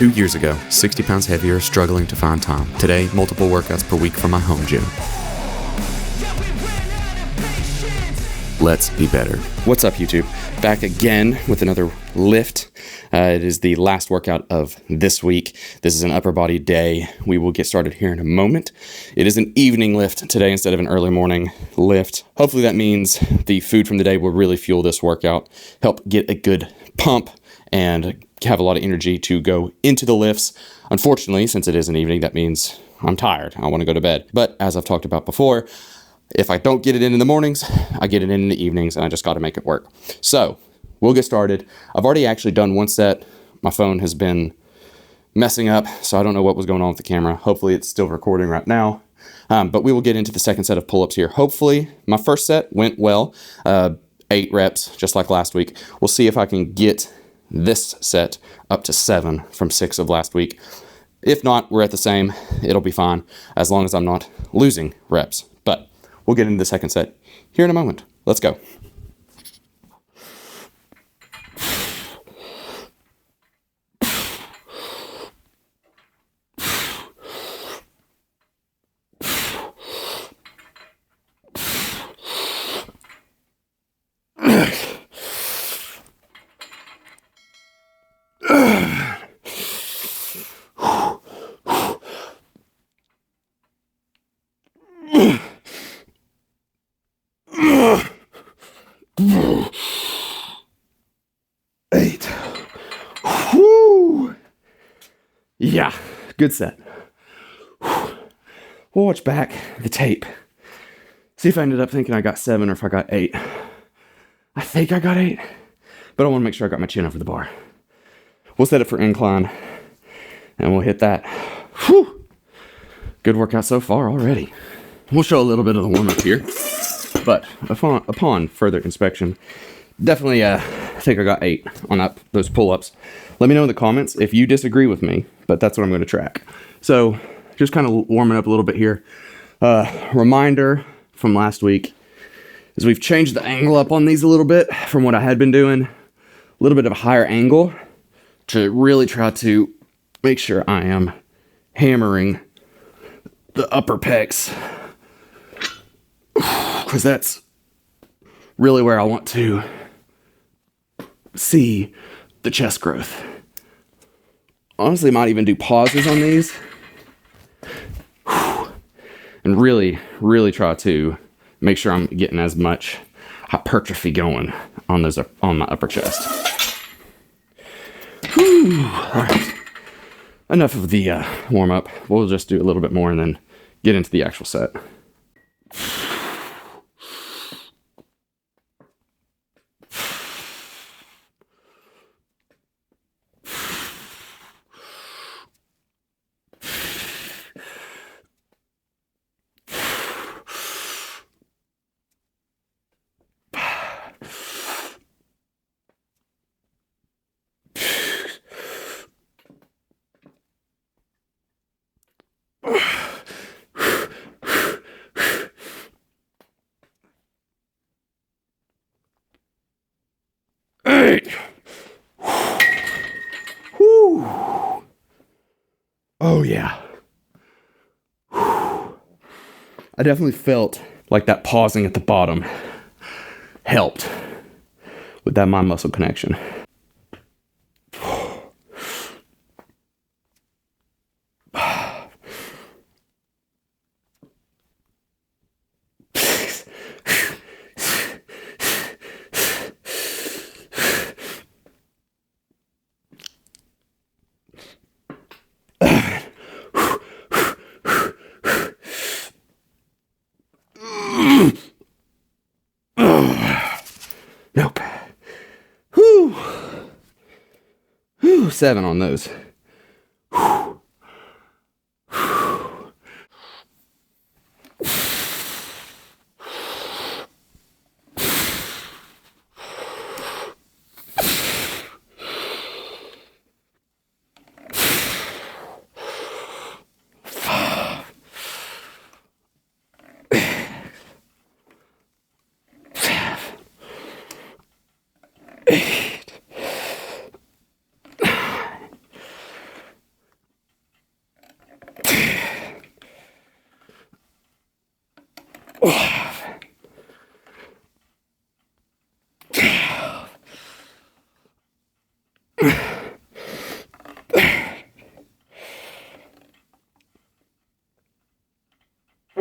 2 years ago, 60 pounds heavier, struggling to find time. Today, multiple workouts per week from my home gym. Let's be better. What's up, YouTube? Back again with another lift. It is the last workout of this week. This is an upper body day. We will get started here in a moment. It is an evening lift today instead of an early morning lift. Hopefully that means the food from the day will really fuel this workout, help get a good pump, and have a lot of energy to go into the lifts. Unfortunately, since it is an evening, that means I'm tired. I want to go to bed. But as I've talked about before, if I don't get it in the mornings, I get it in the evenings, and I just got to make it work. So we'll get started. I've already actually done one set. My phone has been messing up, so I don't know what was going on with the camera. Hopefully it's still recording right now. But we will get into the second set of pull-ups here. Hopefully my first set went well. 8 reps, just like last week. We'll see if I can get this set up to 7 from 6 of last week. If not, we're at the same. It'll be fine as long as I'm not losing reps. But we'll get into the second set here in a moment. Let's go. Yeah, good set. We'll watch back the tape. See if I ended up thinking I got 7 or if I got 8. I think I got 8, but I want to make sure I got my chin over the bar. We'll set it for incline, and we'll hit that. Whew. Good workout so far already. We'll show a little bit of the warm-up here, but upon further inspection, definitely I think I got 8 on those pull-ups. Let me know in the comments if you disagree with me, but that's what I'm going to track. So just kind of warming up a little bit here. Reminder from last week is we've changed the angle up on these a little bit from what I had been doing. A little bit of a higher angle to really try to make sure I am hammering the upper pecs, because that's really where I want to see the chest growth. Honestly, might even do pauses on these and really try to make sure I'm getting as much hypertrophy going on those on my upper chest. Whew. All right, enough of the warm up. We'll just do a little bit more and then get into the actual set. Whew. Oh yeah. Whew. I definitely felt like that pausing at the bottom helped with that mind muscle connection. Nope. Whew. Whew. 7 on those. Whew.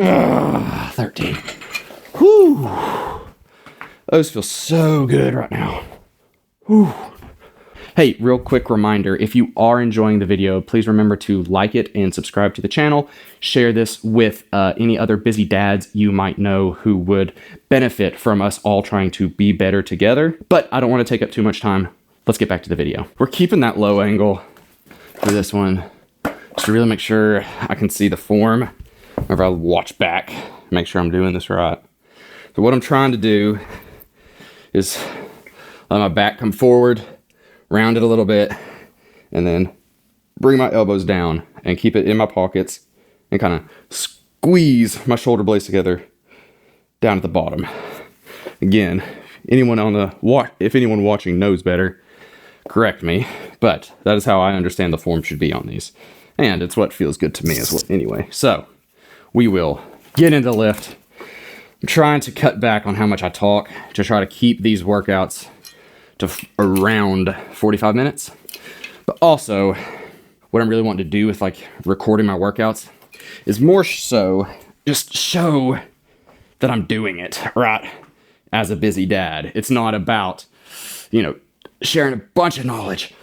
13. Whew. Those feel so good right now. Whew. Hey, real quick reminder, if you are enjoying the video, please remember to like it and subscribe to the channel. Share this with any other busy dads you might know who would benefit from us all trying to be better together. But I don't want to take up too much time. Let's get back to the video. We're keeping that low angle for this one, just to really make sure I can see the form whenever I watch back, make sure I'm doing this right. So what I'm trying to do is let my back come forward, round it a little bit, and then bring my elbows down and keep it in my pockets and kind of squeeze my shoulder blades together down at the bottom. Again, if anyone watching knows better, correct me, but that is how I understand the form should be on these. And it's what feels good to me as well anyway. So we will get into lift. I'm trying to cut back on how much I talk to try to keep these workouts to around 45 minutes. But also, what I'm really wanting to do with like recording my workouts is more so just show that I'm doing it, right? As a busy dad. It's not about, you know, sharing a bunch of knowledge.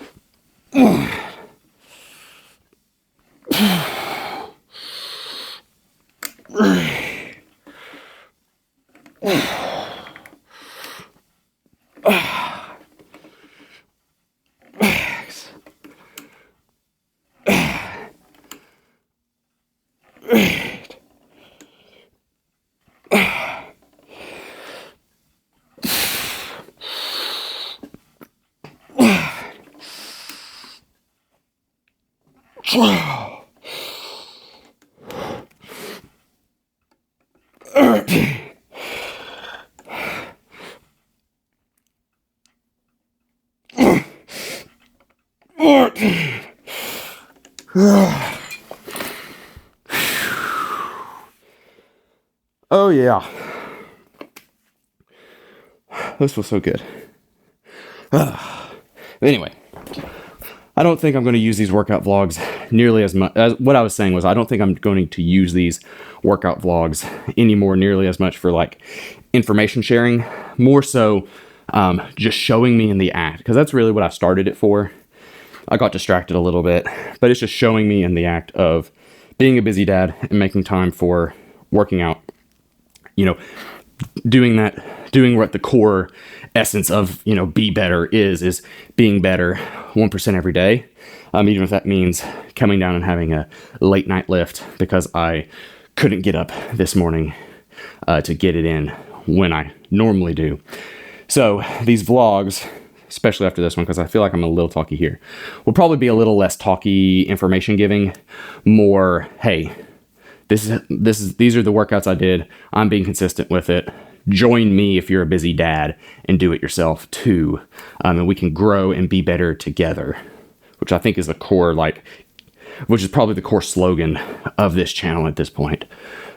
Oh yeah, this was so good. Anyway, I don't think I'm going to use these workout vlogs nearly as much. As what I was saying was, I don't think I'm going to use these workout vlogs anymore nearly as much for like information sharing, more so just showing me in the act, because that's really what I started it for. I got distracted a little bit, but it's just showing me in the act of being a busy dad and making time for working out. You know, doing what the core essence of, you know, be better is being better 1% every day. Even if that means coming down and having a late night lift because I couldn't get up this morning to get it in when I normally do. So these vlogs, especially after this one, because I feel like I'm a little talky here, will probably be a little less talky, information giving, more, hey, these are the workouts I did. I'm being consistent with it. Join me if you're a busy dad and do it yourself too. And we can grow and be better together, which I think is the core, which is probably the core slogan of this channel at this point.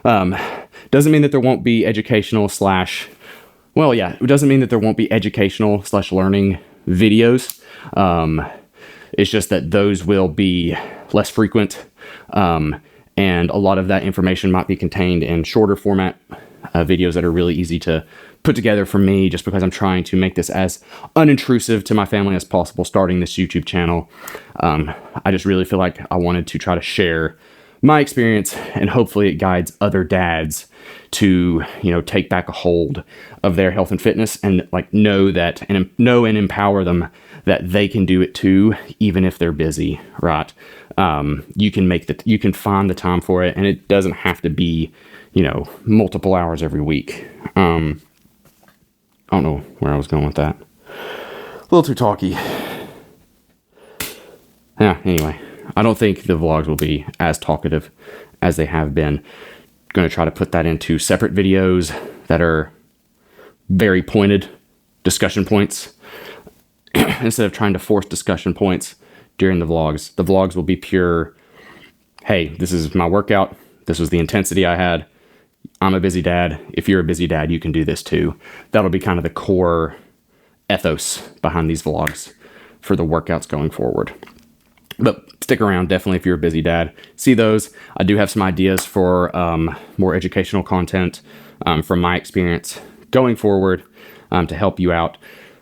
Doesn't mean that there won't be educational it doesn't mean that there won't be educational / learning videos. It's just that those will be less frequent. And a lot of that information might be contained in shorter format videos that are really easy to put together for me, just because I'm trying to make this as unintrusive to my family as possible starting this YouTube channel. I just really feel like I wanted to try to share my experience, and hopefully it guides other dads to, you know, take back a hold of their health and fitness and like know and empower them that they can do it too, even if they're busy, right? You can find the time for it, and it doesn't have to be, you know, multiple hours every week. I don't know where I was going with that. A little too talky. Yeah, anyway, I don't think the vlogs will be as talkative as they have been. Going to try to put that into separate videos that are very pointed discussion points instead of trying to force discussion points during the vlogs. The vlogs will be pure, hey, this is my workout. This was the intensity I had. I'm a busy dad. If you're a busy dad, you can do this too. That'll be kind of the core ethos behind these vlogs for the workouts going forward. But stick around, definitely, if you're a busy dad. See those. I do have some ideas for more educational content from my experience going forward to help you out.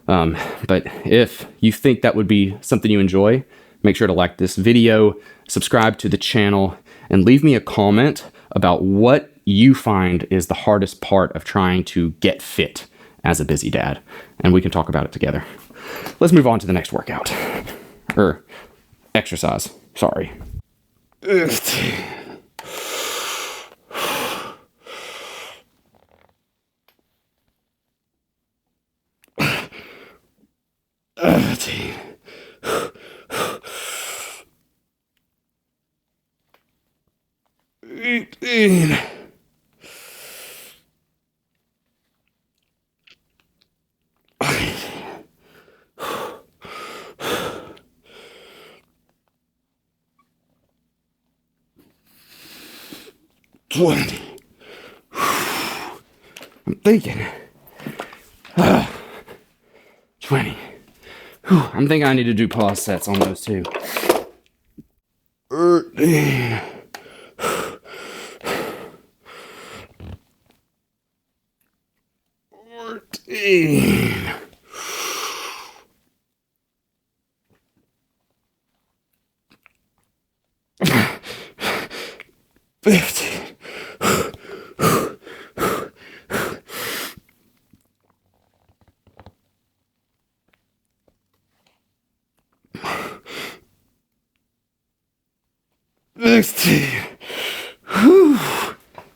But if you think that would be something you enjoy, make sure to like this video, subscribe to the channel, and leave me a comment about what you find is the hardest part of trying to get fit as a busy dad. And we can talk about it together. Let's move on to the next workout. Or exercise, sorry. 18. 20. I'm thinking. 20. I'm thinking I need to do pause sets on those too. 13. 14. 15. 16.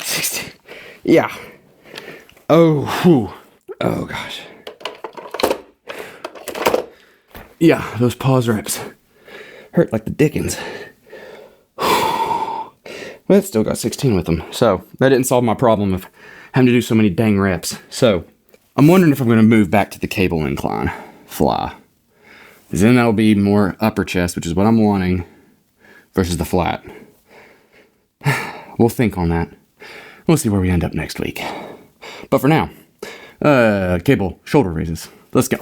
16. Yeah. Oh, whew. Oh gosh. Yeah, those pause reps hurt like the dickens. But still got 16 with them. So that didn't solve my problem of having to do so many dang reps. So I'm wondering if I'm going to move back to the cable incline fly. Because then that'll be more upper chest, which is what I'm wanting, versus the flat. We'll think on that. We'll see where we end up next week. But for now, cable shoulder raises. Let's go.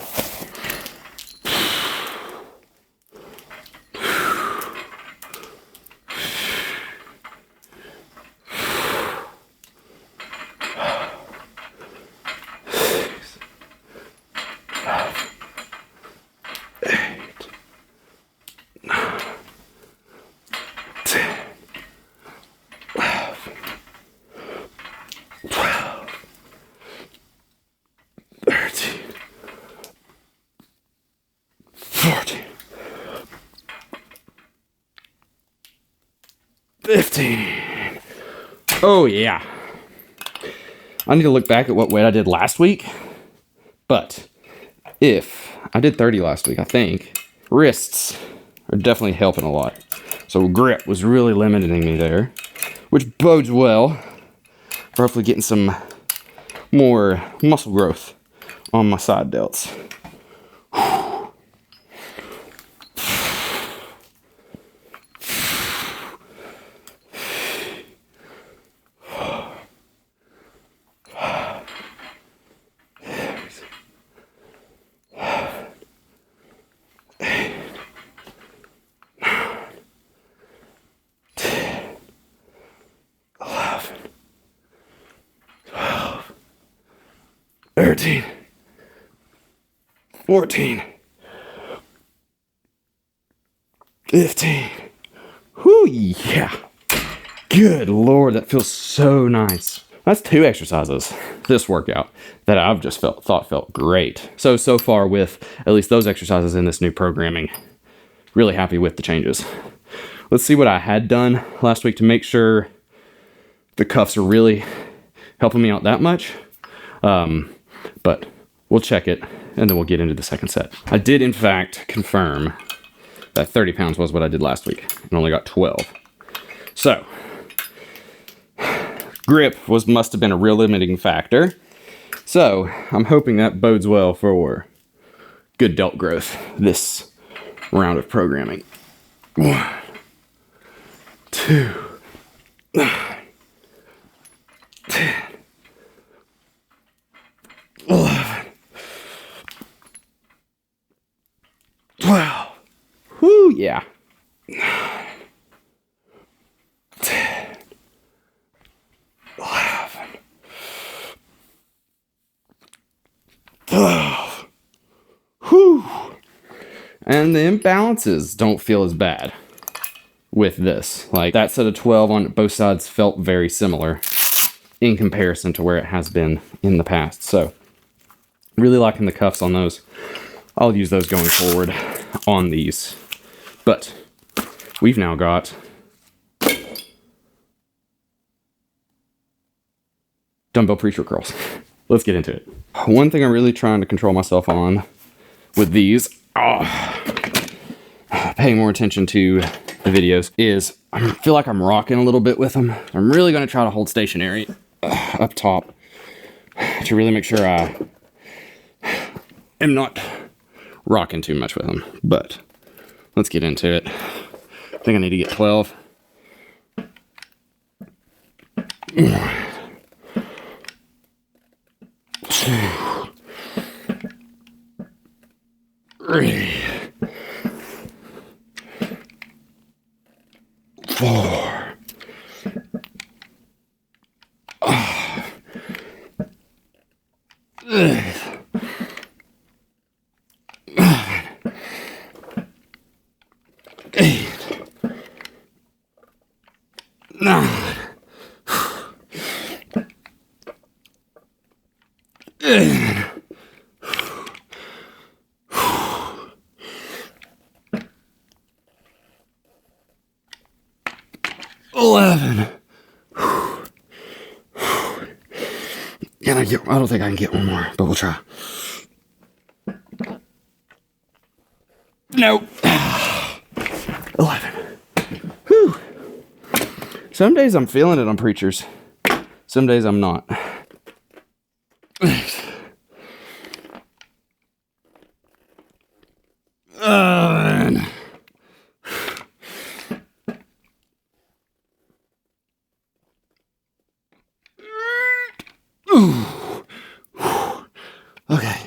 Oh yeah. I need to look back at what weight I did last week. But if I did 30 last week, I think wrists are definitely helping a lot. So grip was really limiting me there, which bodes well for hopefully getting some more muscle growth on my side delts. 13, 14, 15. Whoo, yeah. Good Lord, that feels so nice. That's 2 exercises this workout that I've just thought felt great. So far with at least those exercises in this new programming, really happy with the changes. Let's see what I had done last week to make sure the cuffs are really helping me out that much. But we'll check it and then we'll get into the second set. I did in fact confirm that 30 pounds was what I did last week and only got 12. So grip must have been a real limiting factor. So I'm hoping that bodes well for good delt growth this round of programming. 1, 2, 9, 10, 11, 12. Whoo, yeah. And the imbalances don't feel as bad with this. Like that set of 12 on both sides felt very similar in comparison to where it has been in the past. So really liking the cuffs on those. I'll use those going forward on these. But we've now got dumbbell preacher curls. Let's get into it. One thing I'm really trying to control myself on with these, paying more attention to the videos, is I feel like I'm rocking a little bit with them. I'm really going to try to hold stationary up top to really make sure I am not rocking too much with them. But let's get into it. I think I need to get 12. Four. Eight. 9. 10. 11. I don't think I can get one more, but we'll try. Nope. 11. Whew. Some days I'm feeling it on preachers. Some days I'm not. 11. Ooh. Okay,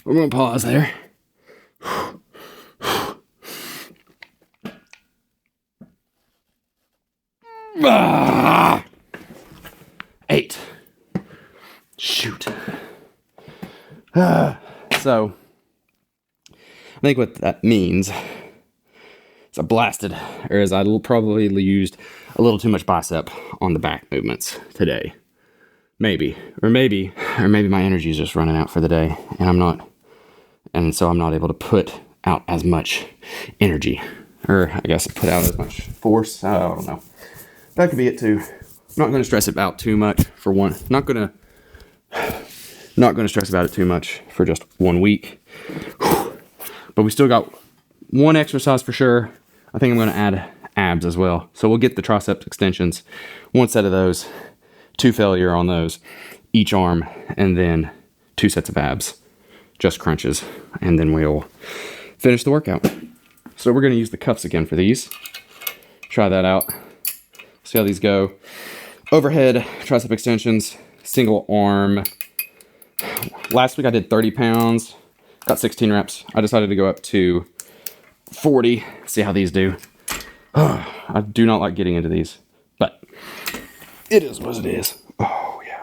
we're gonna pause there. Ah! 8. Shoot. So, I think what that means is I blasted, or is I probably used a little too much bicep on the back movements today. Maybe my energy is just running out for the day, and so I'm not able to put out as much energy, or I guess put out as much force. I don't know. That could be it too. I'm not going to stress it out too much for one. Not going to stress about it too much for just 1 week. But we still got one exercise for sure. I think I'm going to add abs as well. So we'll get the tricep extensions, one set of those, 2 failure on those, each arm, and then 2 sets of abs, just crunches, and then we'll finish the workout. So we're going to use the cuffs again for these. Try that out. See how these go. Overhead tricep extensions, single arm. Last week I did 30 pounds, got 16 reps. I decided to go up to 40, see how these do. I do not like getting into these, but it is what it is. Oh, yeah.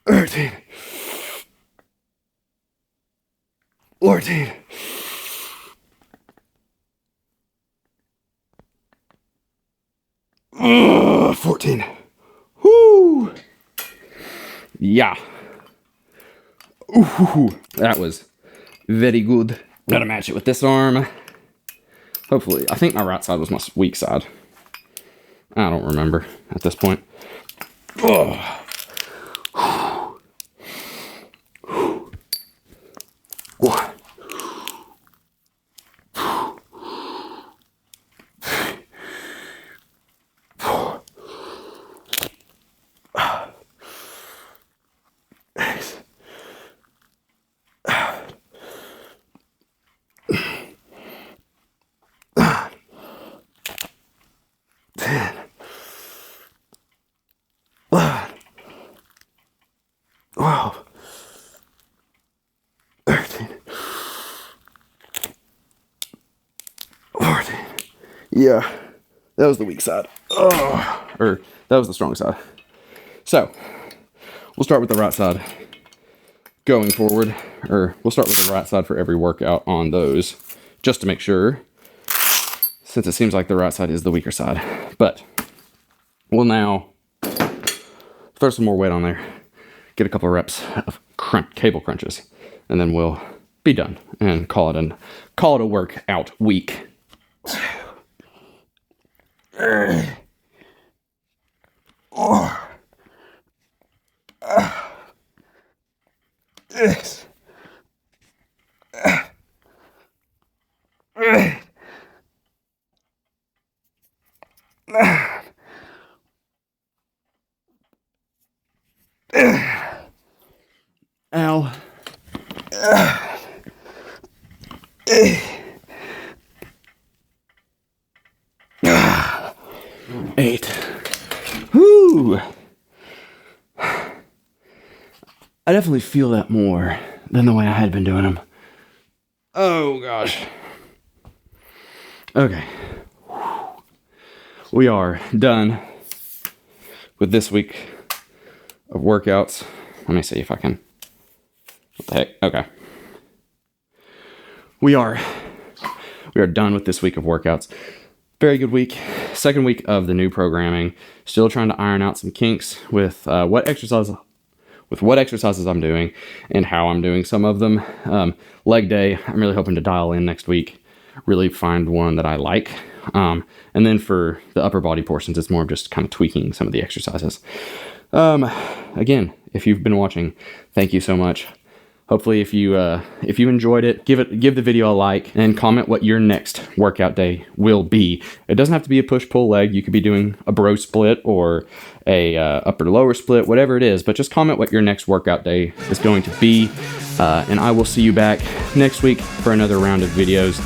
Thirteen. 14. 14. Whoo! Yeah. Ooh, that was very good. Gotta match it with this arm. Hopefully, I think my right side was my weak side. I don't remember at this point. Oh. Yeah, that was the weak side. Oh, or that was the strong side. So we'll start with the right side going forward, or we'll start with the right side for every workout on those, just to make sure, since it seems like the right side is the weaker side. But we'll now throw some more weight on there, get a couple of reps of cable crunches, and then we'll be done and call it a workout week. Ow. 8. Whoo! I definitely feel that more than the way I had been doing them. Oh gosh. Okay. We are done with this week of workouts. Let me see if I can. What the heck? Okay. We are done with this week of workouts. Very good week. Second week of the new programming. Still trying to iron out some kinks with what exercises I'm doing and how I'm doing some of them. Leg day, I'm really hoping to dial in next week. Really find one that I like. And then for the upper body portions, it's more of just kind of tweaking some of the exercises. Again, if you've been watching, thank you so much. Hopefully if you enjoyed it, give the video a like and comment what your next workout day will be. It doesn't have to be a push-pull leg. You could be doing a bro split or a upper-lower split, whatever it is, but just comment what your next workout day is going to be. And I will see you back next week for another round of videos.